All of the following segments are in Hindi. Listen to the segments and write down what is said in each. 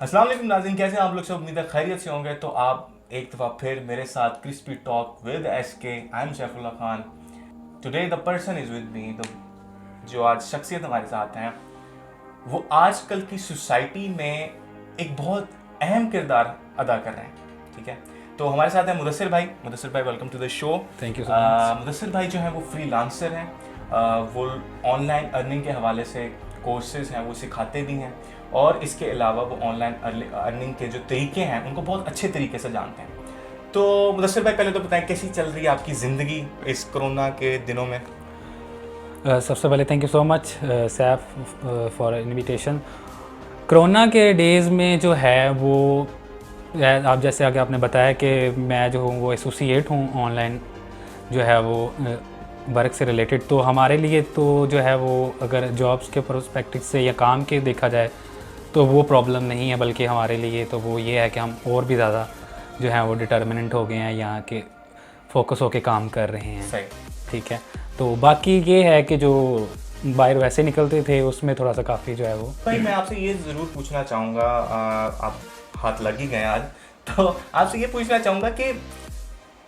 अस्सलाम वालेकुम नाज़रीन, कैसे हैं आप लोग सब? उम्मीद है खैरियत से होंगे। तो आप एक दफ़ा फिर मेरे साथ crispy talk with SK। I am Saifullah Khan. Today the person is with me, जो आज शख्सियत हमारे साथ हैं, वो आजकल की सोसाइटी में एक बहुत अहम किरदार अदा कर रहे हैं। ठीक है, तो हमारे साथ हैं मुदस्सिर भाई। मुदस्सिर भाई, welcome to the show. Thank you so much. Mudassir भाई जो हैं वो फ्रीलांसर हैं। वो ऑनलाइन अर्निंग के हवाले से कोर्सेज हैं वो सिखाते भी हैं, और इसके अलावा वो ऑनलाइन अर्निंग के जो तरीके हैं उनको बहुत अच्छे तरीके से जानते हैं। तो मुदस्सिर भाई, पहले तो बताएं कैसी चल रही है आपकी ज़िंदगी इस कोरोना के दिनों में? सबसे पहले thank you so much Saif for invitation. Corona के डेज़ में जो है वो आप जैसे आगे आपने बताया कि मैं जो हूँ वो एसोसिएट हूँ ऑनलाइन जो है वो वर्क से रिलेटेड। तो हमारे लिए तो जो है वो अगर जॉब्स के प्रोस्पेक्टिव से या काम के देखा जाए तो वो प्रॉब्लम नहीं है, बल्कि हमारे लिए तो वो ये है कि हम और भी ज़्यादा जो है वो डिटर्मिनेंट हो गए हैं, यहाँ के फोकस होके काम कर रहे हैं। सही। ठीक है, तो बाकी ये है कि जो बाहर वैसे निकलते थे उसमें थोड़ा सा काफ़ी जो है वो। भाई मैं आपसे ये ज़रूर पूछना चाहूँगा, आप हाथ लग ही गए आज, तो आपसे ये पूछना चाहूँगा कि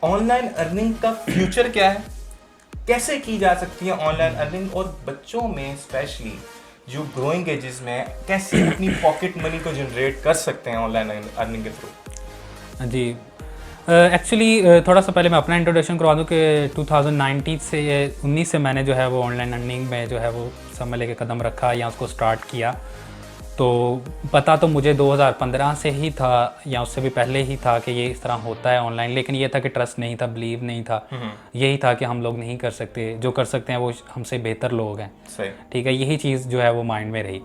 ऑनलाइन अर्निंग का फ्यूचर क्या है, कैसे की जा सकती है ऑनलाइन अर्निंग, और बच्चों में स्पेशली जो ग्रोइंग एजेस में कैसे अपनी पॉकेट मनी को जनरेट कर सकते हैं ऑनलाइन अर्निंग के थ्रू? जी, एक्चुअली थोड़ा सा पहले मैं अपना इंट्रोडक्शन करवा दूँ कि 2019 से मैंने जो है वो ऑनलाइन अर्निंग में जो है वो समय लेके कदम रखा या उसको स्टार्ट किया। तो पता तो मुझे 2015 से ही था या उससे भी पहले ही था कि ये इस तरह होता है ऑनलाइन, लेकिन ये था कि ट्रस्ट नहीं था, बिलीव नहीं था। यही था कि हम लोग नहीं कर सकते, जो कर सकते हैं वो हमसे बेहतर लोग हैं। सही। ठीक है, यही चीज़ जो है वो माइंड में रही।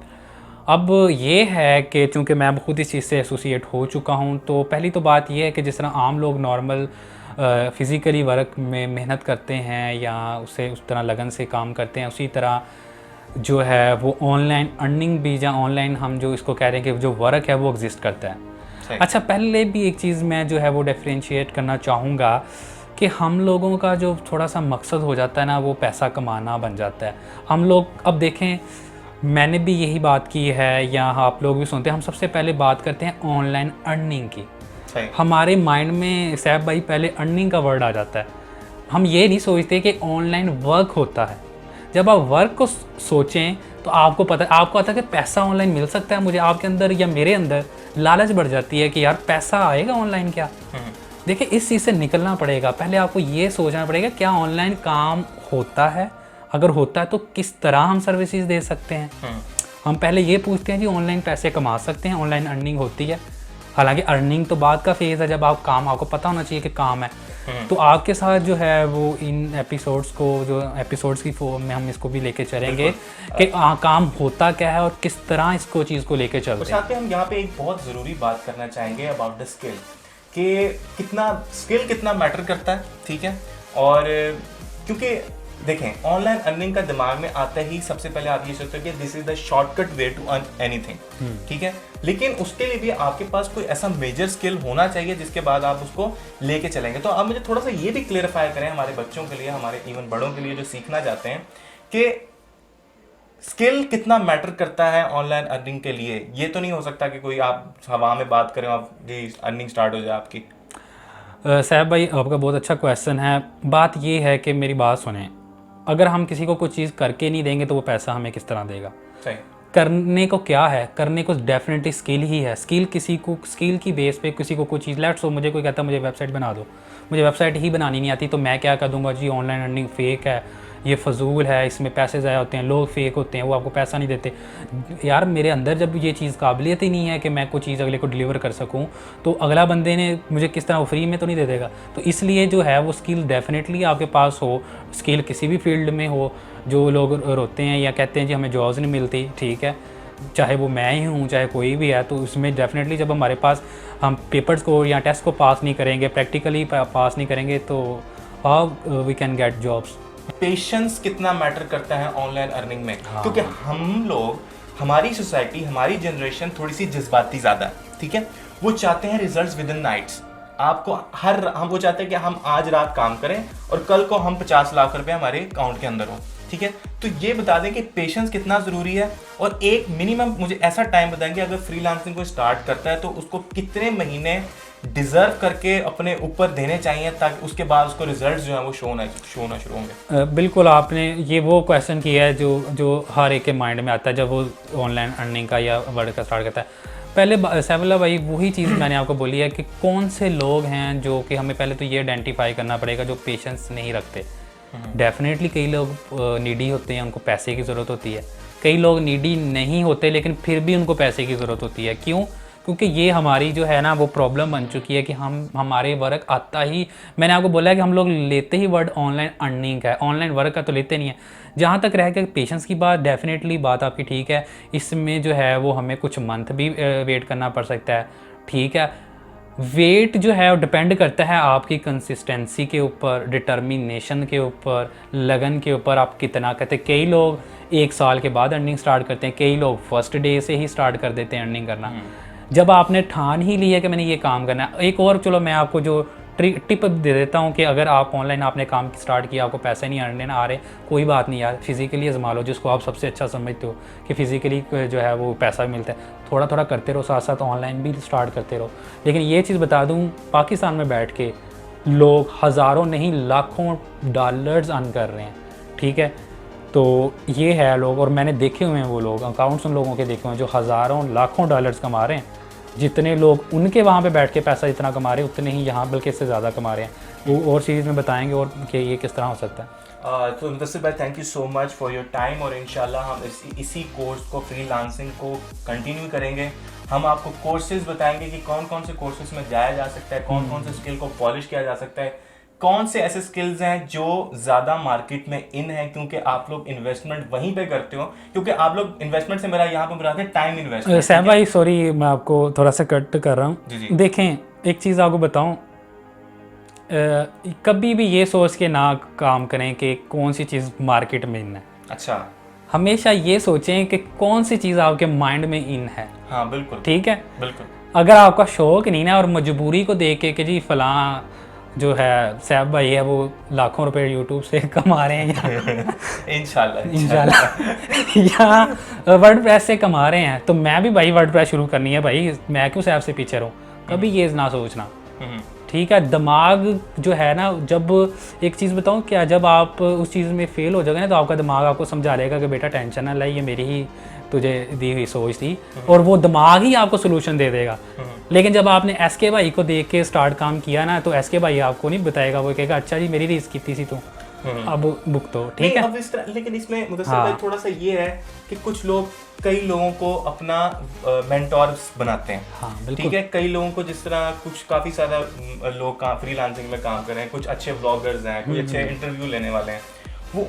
अब ये है कि चूँकि मैं खुद इस चीज़ से एसोसिएट हो चुका हूँ, तो पहली तो बात ये है कि जिस तरह आम लोग नॉर्मल फिज़िकली वर्क में मेहनत करते हैं या उसे उस तरह लगन से काम करते हैं, उसी तरह जो है वो ऑनलाइन अर्निंग भी, या ऑनलाइन हम जो इसको कह रहे हैं कि जो वर्क है वो एग्जिस्ट करता है। अच्छा, पहले भी एक चीज़ मैं जो है वो डिफरेंशिएट करना चाहूँगा कि हम लोगों का जो थोड़ा सा मकसद हो जाता है ना, वो पैसा कमाना बन जाता है। हम लोग अब देखें, मैंने भी यही बात की है या आप लोग भी सुनते हैं, हम सबसे पहले बात करते हैं ऑनलाइन अर्निंग की। हमारे माइंड में सैफ भाई पहले अर्निंग का वर्ड आ जाता है। हम ये नहीं सोचते कि ऑनलाइन वर्क होता है। जब आप वर्क को सोचें तो आपको आता है कि पैसा ऑनलाइन मिल सकता है मुझे, आपके अंदर या मेरे अंदर लालच बढ़ जाती है कि यार पैसा आएगा ऑनलाइन क्या। देखिए, इस चीज़ से निकलना पड़ेगा। पहले आपको ये सोचना पड़ेगा क्या ऑनलाइन काम होता है, अगर होता है तो किस तरह हम सर्विसेज दे सकते हैं। हम पहले ये पूछते हैं जी ऑनलाइन पैसे कमा सकते हैं, ऑनलाइन अर्निंग होती है। हालांकि अर्निंग तो बाद का फेज़ है, जब आप काम, आपको पता होना चाहिए कि काम है। तो आपके साथ जो है वो इन एपिसोड्स को, जो एपिसोड्स की फॉर्म में हम इसको भी लेके चलेंगे कि काम होता क्या है और किस तरह इसको चीज़ को लेके चलते हैं। साथ में हम यहाँ पे एक बहुत ज़रूरी बात करना चाहेंगे अबाउट द स्किल, कि कितना मैटर करता है। ठीक है, और क्योंकि देखें ऑनलाइन अर्निंग का दिमाग में आता ही सबसे पहले आप ये सोचते हो कि this is the shortcut way to earn anything. ठीक है, लेकिन उसके लिए भी आपके पास कोई ऐसा मेजर स्किल होना चाहिए जिसके बाद आप उसको लेके चलेंगे। तो आप मुझे थोड़ा सा ये भी क्लेरिफाई करें हमारे बच्चों के लिए, हमारे इवन बड़ों के लिए जो सीखना चाहते हैं, कि स्किल कितना मैटर करता है ऑनलाइन अर्निंग के लिए। ये तो नहीं हो सकता कि कोई आप हवा में बात करें, आप अर्निंग स्टार्ट हो जाए आपकी। साहब भाई, आपका बहुत अच्छा क्वेश्चन है। बात ये है कि मेरी बात सुने, अगर हम किसी को कोई चीज़ करके नहीं देंगे तो वो पैसा हमें किस तरह देगा। सही। करने को क्या है, करने को डेफिनेटली स्किल ही है। स्किल की बेस पे किसी को कोई चीज़, लेट्स सो मुझे कोई कहता है मुझे वेबसाइट बना दो, मुझे वेबसाइट ही बनानी नहीं आती, तो मैं क्या कर दूंगा जी ऑनलाइन अर्निंग फेक है, ये फजूल है, इसमें पैसे ज़ाया होते हैं, लोग फेक होते हैं, वो आपको पैसा नहीं देते। यार मेरे अंदर जब ये चीज़ काबिलियत ही नहीं है कि मैं कोई चीज़ अगले को डिलीवर कर सकूं, तो अगला बंदे ने मुझे किस तरह, वो फ्री में तो नहीं दे देगा। तो इसलिए जो है वो स्किल डेफिनेटली आपके पास हो, स्किल किसी भी फील्ड में हो। जो लोग रोते हैं या कहते हैं जी हमें जॉब्स नहीं मिलती, ठीक है, चाहे वो मैं ही हूँ चाहे कोई भी है, तो उसमें डेफिनेटली जब हमारे पास, हम पेपर्स को या टेस्ट को पास नहीं करेंगे, प्रैक्टिकली पास नहीं करेंगे, तो how we can get jobs. Patience कितना मैटर करता है ऑनलाइन अर्निंग में। क्योंकि हम लोग, हमारी सोसाइटी, हमारी जनरेशन थोड़ी सी जज्बाती ज़्यादा है। ठीक है, वो चाहते हैं रिजल्ट्स विद इन नाइट्स। हम वो चाहते हैं कि हम आज रात काम करें और कल को हम 50 लाख रुपए हमारे अकाउंट के अंदर हो। ठीक है। तो ये बता दें कि पेशेंस कितना ज़रूरी है, और एक मिनिमम मुझे ऐसा टाइम बताएंगे अगर फ्रीलांसिंग को स्टार्ट करता है तो उसको कितने महीने डिजर्व करके अपने ऊपर देने चाहिए ताकि उसके बाद उसको रिजल्ट्स जो है वो शो होना शुरू होंगे। बिल्कुल, आपने ये वो क्वेश्चन किया है जो हर एक के माइंड में आता है जब वो ऑनलाइन अर्निंग का या वर्क का स्टार्ट करता है। पहले सैफुल्लाह भाई वही चीज़ मैंने आपको बोली है कि कौन से लोग हैं जो कि हमें पहले तो ये आइडेंटिफाई करना पड़ेगा जो पेशेंस नहीं रखते। डेफिनेटली कई लोग नीडी होते हैं, उनको पैसे की ज़रूरत होती है। कई लोग नीडी नहीं होते लेकिन फिर भी उनको पैसे की ज़रूरत होती है। क्यों? क्योंकि ये हमारी जो है ना वो प्रॉब्लम बन चुकी है कि हमारे वर्क आता ही, मैंने आपको बोला है कि हम लोग लेते ही वर्ड ऑनलाइन अर्निंग का है, ऑनलाइन वर्क का तो लेते नहीं है। जहाँ तक रह गया पेशेंस की बात, डेफिनेटली बात आपकी ठीक है, इसमें जो है वो हमें कुछ मंथ भी वेट करना पड़ सकता है, ठीक है। वेट जो है वो डिपेंड करता है आपकी कंसिस्टेंसी के ऊपर, डिटर्मिनेशन के ऊपर, लगन के ऊपर, आप कितना कहते हैं। कई लोग 1 साल के बाद अर्निंग स्टार्ट करते हैं, कई लोग फर्स्ट डे से ही स्टार्ट कर देते हैं अर्निंग करना। जब आपने ठान ही लिया कि मैंने ये काम करना है, एक और चलो मैं आपको जो टिप दे देता हूँ कि अगर आप ऑनलाइन आपने काम स्टार्ट किया, आपको पैसे नहीं अर्न आ रहे, कोई बात नहीं यार, फिज़िकली आजमा लो, जिसको आप सबसे अच्छा समझते हो कि फ़िज़िकली जो है वो पैसा भी मिलता है। थोड़ा थोड़ा करते रहो, साथ साथ ऑनलाइन भी स्टार्ट करते रहो। लेकिन ये चीज़ बता दूँ, पाकिस्तान में बैठ के लोग हज़ारों नहीं लाखों डॉलर्स अर्न कर रहे हैं, ठीक है। तो ये है लोग, और मैंने देखे हुए हैं वो लोग, अकाउंट्स उन लोगों के देखे हुए हैं जो हज़ारों लाखों डॉलर्स कमा रहे हैं। जितने लोग उनके वहाँ पे बैठ के पैसा इतना कमा रहे हैं उतने ही यहाँ बल्कि इससे ज़्यादा कमा रहे हैं। वो और सीरीज़ में बताएंगे और कि ये किस तरह हो सकता है। तो मुदस्सिर भाई, thank you so much for your time, और इंशाल्लाह हम इसी कोर्स को, फ्रीलांसिंग को कंटिन्यू करेंगे। हम आपको कोर्सेज बताएंगे कि कौन कौन से कोर्सेज में जाया जा सकता है, कौन कौन से स्किल को पॉलिश किया जा सकता है, कौन से ऐसे स्किल्स हैं जो ज़्यादा मार्केट में इन है, क्योंकि आप लोग इन्वेस्टमेंट वहीं पे करते हो। क्योंकि आप लोग इन्वेस्टमेंट से मेरा यहाँ पे बुलाते हैं टाइम इन्वेस्टमेंट। सैफ भाई सॉरी, मैं आपको थोड़ा सा कट कर रहा हूँ। देखें, एक चीज़ आपको बताऊँ, कभी भी ये सोच के ना काम करें कि कौन सी चीज़ मार्केट में इन है। अच्छा, हमेशा ये सोचें कि कौन सी चीज़ आपके माइंड में इन है। हाँ बिल्कुल, ठीक है, बिल्कुल। अगर आपका शौक नहीं ना और मजबूरी को देख के कि जी फलां जो है सैफ भाई है वो लाखों रुपए यूट्यूब से कमा रहे हैं इंशाल्लाह या वर्डप्रेस से कमा रहे हैं, तो मैं भी भाई वर्डप्रेस शुरू करनी है भाई, मैं क्यों सैफ से पीछे रहूँ। कभी ये ना सोचना, ठीक है। दिमाग जो है ना, जब एक चीज़ बताऊँ क्या, जब आप उस चीज़ में फेल हो जाओगे ना तो आपका दिमाग आपको समझा देगा कि बेटा टेंशन ना ले, ये मेरी ही तुझे दी हुई सोच थी, और वो दिमाग ही आपको सोल्यूशन दे देगा। लेकिन जब आपने एसके भाई को देख के स्टार्ट काम किया ना, तो एसके भाई आपको नहीं बताएगा, वो कहेगा अच्छा जी मेरी रीस की थी तू, अब बुक तो ठीक है। अब इस तरह, लेकिन इसमें मुदस्सिर भाई थोड़ा सा ये है कि कुछ लोग कई लोगों को अपना मेंटोर्स बनाते हैं। हाँ, ठीक है। कई लोगों को, जिस तरह कुछ काफ़ी सारा लोग फ्रीलांसिंग में काम कर रहे हैं, कुछ अच्छे ब्लॉगर्स हैं, कुछ अच्छे इंटरव्यू लेने वाले हैं, वो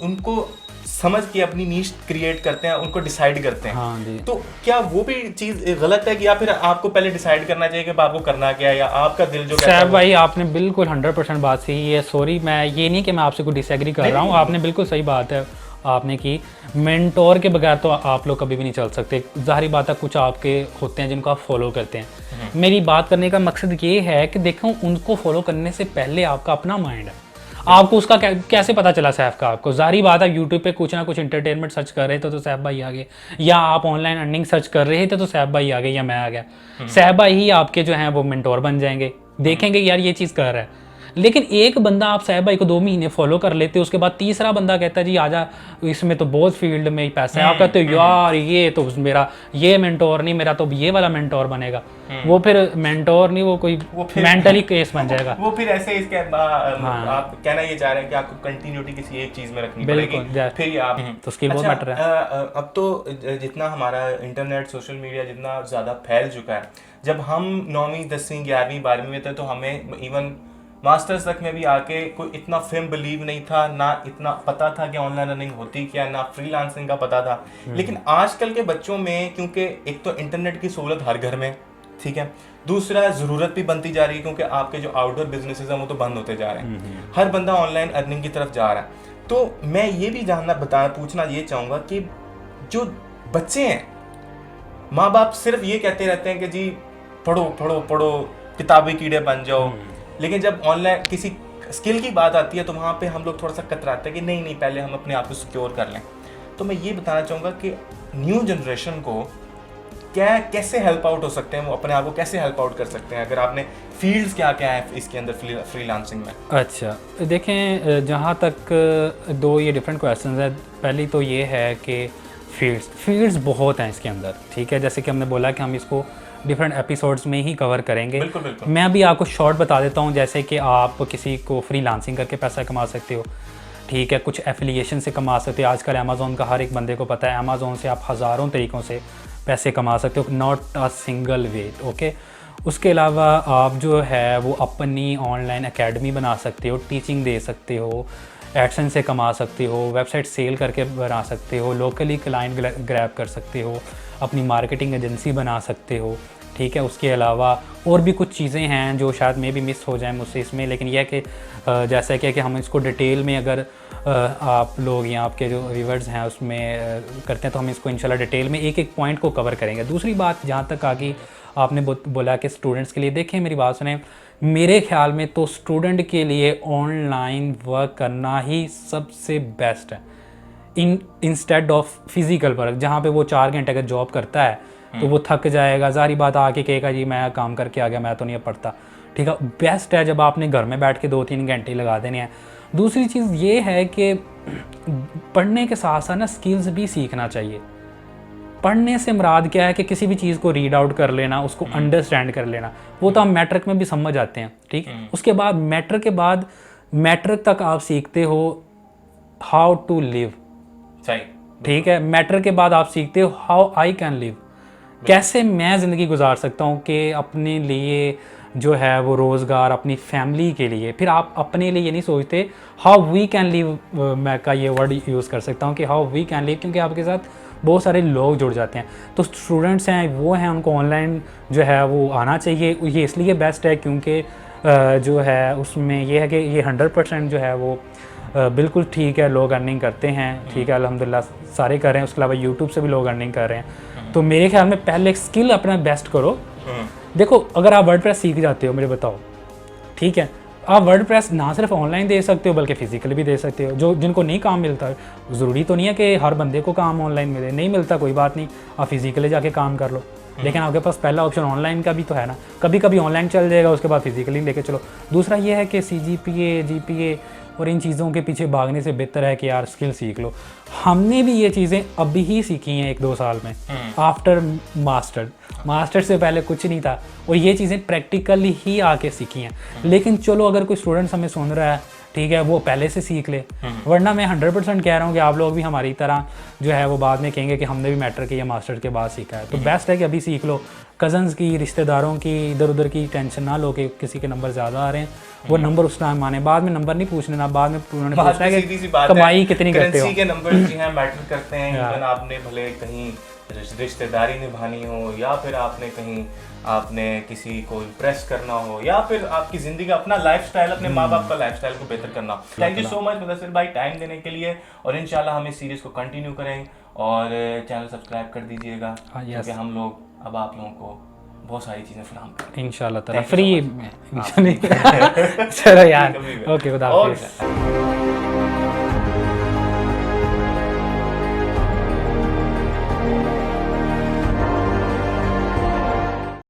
उनको समझ के अपनी नीश क्रिएट करते हैं, उनको डिसाइड करते हैं। हाँ जी। तो क्या वो भी चीज़ गलत है कि, या फिर आपको पहले डिसाइड करना चाहिए कि आपको करना क्या है, या आपका दिल जो कहता है? सैफ भाई आपने बिल्कुल 100% बात सही है। सॉरी, मैं ये नहीं कि मैं आपसे कोई डिसएग्री कर रहा हूँ, आपने बिल्कुल सही बात है आपने की। मेंटोर के बगैर तो आप लोग कभी भी नहीं चल सकते। ज़ाहिर बात है कुछ आपके होते हैं जिनको आप फॉलो करते हैं। मेरी बात करने का मकसद ये है कि देखो, उनको फॉलो करने से पहले आपका अपना माइंड है। आपको उसका कैसे पता चला सैफ का? आपको ज़ाहिर बात है यूट्यूब पे कुछ ना कुछ इंटरटेनमेंट सर्च कर रहे थे तो सैफ भाई आ गए, या आप ऑनलाइन अर्निंग सर्च कर रहे थे तो सैफ भाई आ गए, या मैं आ गया। सैफ भाई ही आपके जो हैं वो मेंटोर बन जाएंगे, देखेंगे यार ये चीज़ कर रहा है। लेकिन एक बंदा आप सैफ भाई को 2 महीने फॉलो कर लेते हो, उसके बाद तीसरा बंदा कहता है जी आजा, इसमें तो बहुत फील्ड में पैसा है। आप कहते हो यार ये तो मेरा ये मेंटोर नहीं, मेरा तो ये वाला मेंटोर बनेगा। वो फिर मेंटोर नहीं, वो कोई मेंटली केस बन जाएगा। वो फिर ऐसे इसके आप कहना ये चाह रहे हैं कि आपको कंटिन्यूटी किसी एक चीज में रखनी पड़ेगी, फिर आप तो स्किल बहुत मैटर है। अब तो जितना हमारा इंटरनेट, सोशल मीडिया जितना ज़्यादा फैल चुका है, जब हम 9वीं 10वीं 11वीं 12वीं में थे तो हमें इवन मास्टर्स तक में भी आके कोई इतना फेम बिलीव नहीं था, ना इतना पता था कि ऑनलाइन अर्निंग होती क्या, ना फ्रीलांसिंग का पता था। लेकिन आजकल के बच्चों में, क्योंकि एक तो इंटरनेट की सहूलत हर घर में, ठीक है, दूसरा ज़रूरत भी बनती जा रही है क्योंकि आपके जो आउटडोर बिजनेसेस हैं वो तो बंद होते जा रहे हैं, हर बंदा ऑनलाइन अर्निंग की तरफ जा रहा है। तो मैं ये भी पूछना ये चाहूँगा कि जो बच्चे हैं, माँ बाप सिर्फ ये कहते रहते हैं कि जी पढ़ो पढ़ो पढ़ो, किताबी कीड़े बन जाओ, लेकिन जब ऑनलाइन किसी स्किल की बात आती है तो वहाँ पे हम लोग थोड़ा सा कतराते हैं कि नहीं पहले हम अपने आप को सिक्योर कर लें। तो मैं ये बताना चाहूँगा कि न्यू जनरेशन को कैसे हेल्प आउट हो सकते हैं, वो अपने आप को कैसे हेल्प आउट कर सकते हैं, अगर आपने फील्ड्स क्या क्या है इसके अंदर फ्रीलांसिंग में? अच्छा, देखें, जहाँ तक दो ये डिफरेंट क्वेश्चंस है। पहली तो ये है कि फील्ड्स बहुत हैं इसके अंदर, ठीक है। जैसे कि हमने बोला कि हम इसको डिफरेंट एपिसोड्स में ही कवर करेंगे। बिल्कुल बिल्कुल। मैं अभी आपको शॉर्ट बता देता हूँ, जैसे कि आप किसी को फ्रीलांसिंग करके पैसा कमा सकते हो, ठीक है। कुछ एफिलिएशन से कमा सकते हो। आजकल अमेज़ॉन का हर एक बंदे को पता है, अमेज़ॉन से आप हज़ारों तरीक़ों से पैसे कमा सकते हो, not a single way, okay. उसके अलावा आप जो है वो अपनी ऑनलाइन एकेडमी बना सकते हो, टीचिंग दे सकते हो, एडसेंस से कमा सकते हो, वेबसाइट सेल करके बना सकते हो, लोकली क्लाइंट ग्रैब कर सकते हो, अपनी मार्केटिंग एजेंसी बना सकते हो, ठीक है। उसके अलावा और भी कुछ चीज़ें हैं जो शायद मे भी मिस हो जाए मुझसे इसमें, लेकिन यह कि जैसा कि हम इसको डिटेल में अगर आप लोग या आपके जो व्यूअर्स हैं उसमें करते हैं तो हम इसको इंशाल्लाह डिटेल में एक एक पॉइंट को कवर करेंगे। दूसरी बात जहाँ तक आ गई, आपने बोला कि स्टूडेंट्स के लिए, देखें मेरी बात सुने, मेरे ख्याल में तो स्टूडेंट के लिए ऑनलाइन वर्क करना ही सबसे बेस्ट है इंस्टेड ऑफ फिज़िकल वर्क। जहाँ पे वो 4 घंटे का जॉब करता है तो वो थक जाएगा, ज़ाहिर बात आके कहेगा जी मैं काम करके आ गया, मैं तो नहीं पढ़ता, ठीक है। बेस्ट है जब आपने घर में बैठ के 2-3 घंटे लगा देने हैं। दूसरी चीज़ ये है कि पढ़ने के साथ साथ ना स्किल्स भी सीखना चाहिए। पढ़ने से मुराद क्या है कि किसी भी चीज़ को रीड आउट कर लेना, उसको अंडरस्टैंड कर लेना, वो तो हम मैट्रिक में भी समझ आते हैं, ठीक। उसके बाद मैट्रिक तक आप सीखते हो हाउ टू लिव, सही, ठीक है। मैट्रिक के बाद आप सीखते हो हाउ आई कैन लिव, कैसे मैं ज़िंदगी गुजार सकता हूँ कि अपने लिए जो है वो रोज़गार, अपनी फैमिली के लिए। फिर आप अपने लिए ये नहीं सोचते हाउ वी कैन लिव, मैं का ये वर्ड यूज़ कर सकता हूँ कि हाउ वी कैन लिव, क्योंकि आपके साथ बहुत सारे लोग जुड़ जाते हैं। तो स्टूडेंट्स हैं वो हैं, उनको ऑनलाइन जो है वो आना चाहिए। ये इसलिए बेस्ट है क्योंकि जो है उसमें ये है कि ये 100% जो है वो बिल्कुल ठीक है, लोग अर्निंग करते हैं, ठीक है, अल्हम्दुलिल्लाह सारे कर रहे हैं। उसके अलावा यूट्यूब से भी लोग अर्निंग कर रहे हैं। तो मेरे ख्याल में पहले स्किल अपना बेस्ट करो। देखो, अगर आप वर्डप्रेस सीख जाते हो, मुझे बताओ, ठीक है, आप वर्डप्रेस ना सिर्फ ऑनलाइन दे सकते हो बल्कि फ़िज़िकली भी दे सकते हो। जो जिनको नहीं काम मिलता, ज़रूरी तो नहीं है कि हर बंदे को काम ऑनलाइन मिले, नहीं मिलता कोई बात नहीं, आप फिज़िकली जाके काम कर लो। लेकिन आपके पास पहला ऑप्शन ऑनलाइन का भी तो है ना, कभी कभी ऑनलाइन चल जाएगा, उसके बाद फिज़िकली लेके चलो। दूसरा ये है कि CGPA GPA और इन चीज़ों के पीछे भागने से बेहतर है कि यार स्किल सीख लो। हमने भी ये चीज़ें अभी ही सीखी हैं 1-2 साल में, आफ्टर मास्टर से पहले कुछ नहीं था, और ये चीज़ें प्रैक्टिकली ही आके सीखी हैं। लेकिन चलो, अगर कोई स्टूडेंट्स हमें सुन रहा है, ठीक है, वो पहले से सीख ले, वरना मैं 100% कह रहा हूँ कि आप लोग भी हमारी तरह जो है वो बाद में कहेंगे कि हमने भी मैट्रिक या मास्टर के बाद सीखा है। तो बेस्ट है कि अभी सीख लो। कज़न्स की, रिश्तेदारों की, इधर उधर की टेंशन ना लो कि किसी के नंबर ज़्यादा आ रहे हैं, वो नंबर उस टाइम आने, बाद में नंबर नहीं पूछने ना, बाद में उन्होंने पूछना है कि कमाई कितनी करते हो। करेंसी के नंबर जो हैं मैटर करते हैं। इवन आपने भले कहीं रिश्तेदारी निभानी हो, या फिर आपने कहीं आपने किसी को इम्प्रेस करना हो, या फिर आपकी ज़िंदगी अपना लाइफस्टाइल, अपने माँ बाप का लाइफस्टाइल को बेहतर करना। Thank you so much Mudassir भाई टाइम देने के लिए, और इंशाल्लाह हम इस सीरीज़ को कंटिन्यू करें, और चैनल सब्सक्राइब कर दीजिएगा, क्योंकि हम लोग अब आप लोगों को बहुत सारी चीज़ें फराहम करें इंशाल्लाह ताला फ्री में। चलो यार, ओके, खुदा हाफिज़।